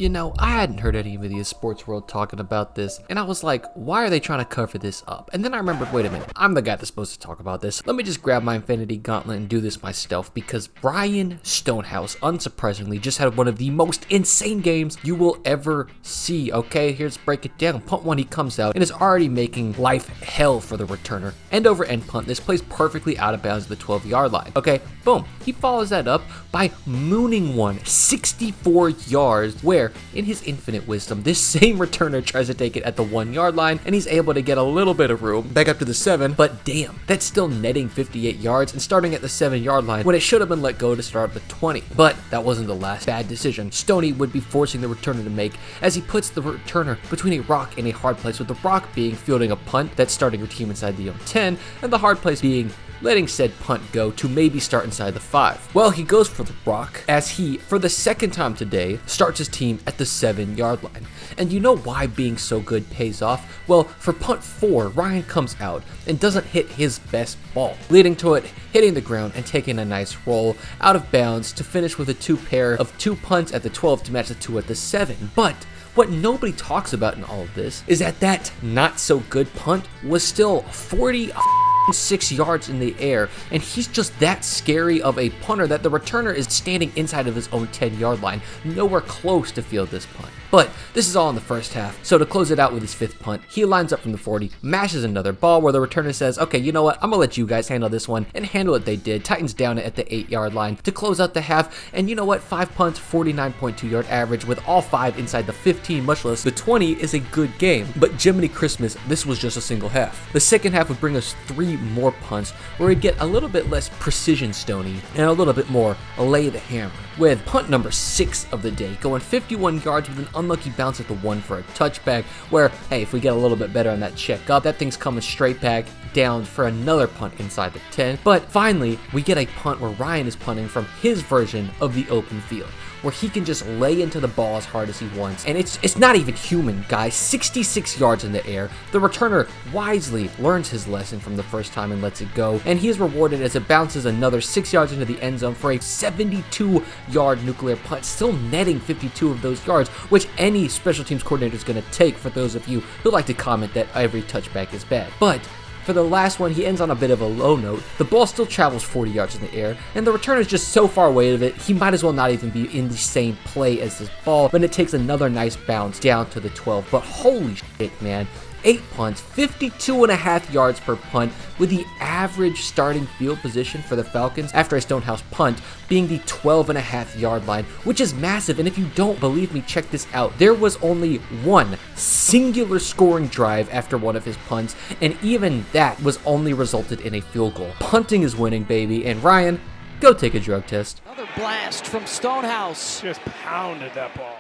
You know, I hadn't heard anybody in sports world talking about this, and I was like, why are they trying to cover this up? And then I remembered, wait a minute, I'm the guy that's supposed to talk about this. Let me just grab my Infinity Gauntlet and do this myself, because Brian Stonehouse, unsurprisingly, just had one of the most insane games you will ever see, okay? Here's break it down. Punt 1, he comes out and is already making life hell for the returner. End over end punt. This plays perfectly out of bounds at the 12-yard line. Okay, boom. He follows that up by mooning one 64 yards, where, in his infinite wisdom, this same returner tries to take it at the 1-yard line, and he's able to get a little bit of room back up to the 7, but damn, that's still netting 58 yards and starting at the 7-yard line when it should have been let go to start at the 20. But that wasn't the last bad decision Stoney would be forcing the returner to make, as he puts the returner between a rock and a hard place, with the rock being fielding a punt that's starting your team inside the own 10, and the hard place being letting said punt go to maybe start inside the 5. Well, he goes for the rock, as he, for the second time today, starts his team at the 7-yard line. And you know why being so good pays off? Well, for punt 4, Ryan comes out and doesn't hit his best ball, leading to it hitting the ground and taking a nice roll out of bounds to finish with a 2 pair of 2 punts at the 12 to match the 2 at the 7. But what nobody talks about in all of this is that not so good punt was still 46 yards in the air, and he's just that scary of a punter that the returner is standing inside of his own 10-yard line, nowhere close to field this punt. But this is all in the first half, so to close it out with his 5th punt, he lines up from the 40, mashes another ball where the returner says, okay, you know what, I'm gonna let you guys handle this one, and handle it they did. Titans down it at the 8-yard line to close out the half, and you know what, 5 punts, 49.2-yard average, with all 5 inside the 15, much less the 20, is a good game. But Jiminy Christmas, this was just a single half. The second half would bring us 3 more punts, where we'd get a little bit less precision Stoney, and a little bit more lay the hammer, with punt number 6 of the day going 51 yards with an unlucky bounce at the 1 for a touchback, where, hey, if we get a little bit better on that check up, that thing's coming straight back down for another punt inside the 10. But finally, we get a punt where Ryan is punting from his version of the open field, where he can just lay into the ball as hard as he wants, and it's not even human, guys. 66 yards in the air. The returner wisely learns his lesson from the first time and lets it go, and he is rewarded as it bounces another 6 yards into the end zone for a 72-yard nuclear punt, still netting 52 of those yards, which any special teams coordinator is going to take, for those of you who like to comment that every touchback is bad. But for the last one, he ends on a bit of a low note. The ball still travels 40 yards in the air, and the returner is just so far away of it, he might as well not even be in the same play as this ball, but it takes another nice bounce down to the 12. But holy shit, man. 8 punts, 52.5 yards per punt, with the average starting field position for the Falcons after a Stonehouse punt being the 12.5-yard line, which is massive. And if you don't believe me, check this out. There was only one singular scoring drive after one of his punts, and even that was only resulted in a field goal. Punting is winning, baby, and Ryan, go take a drug test. Another blast from Stonehouse. Just pounded that ball.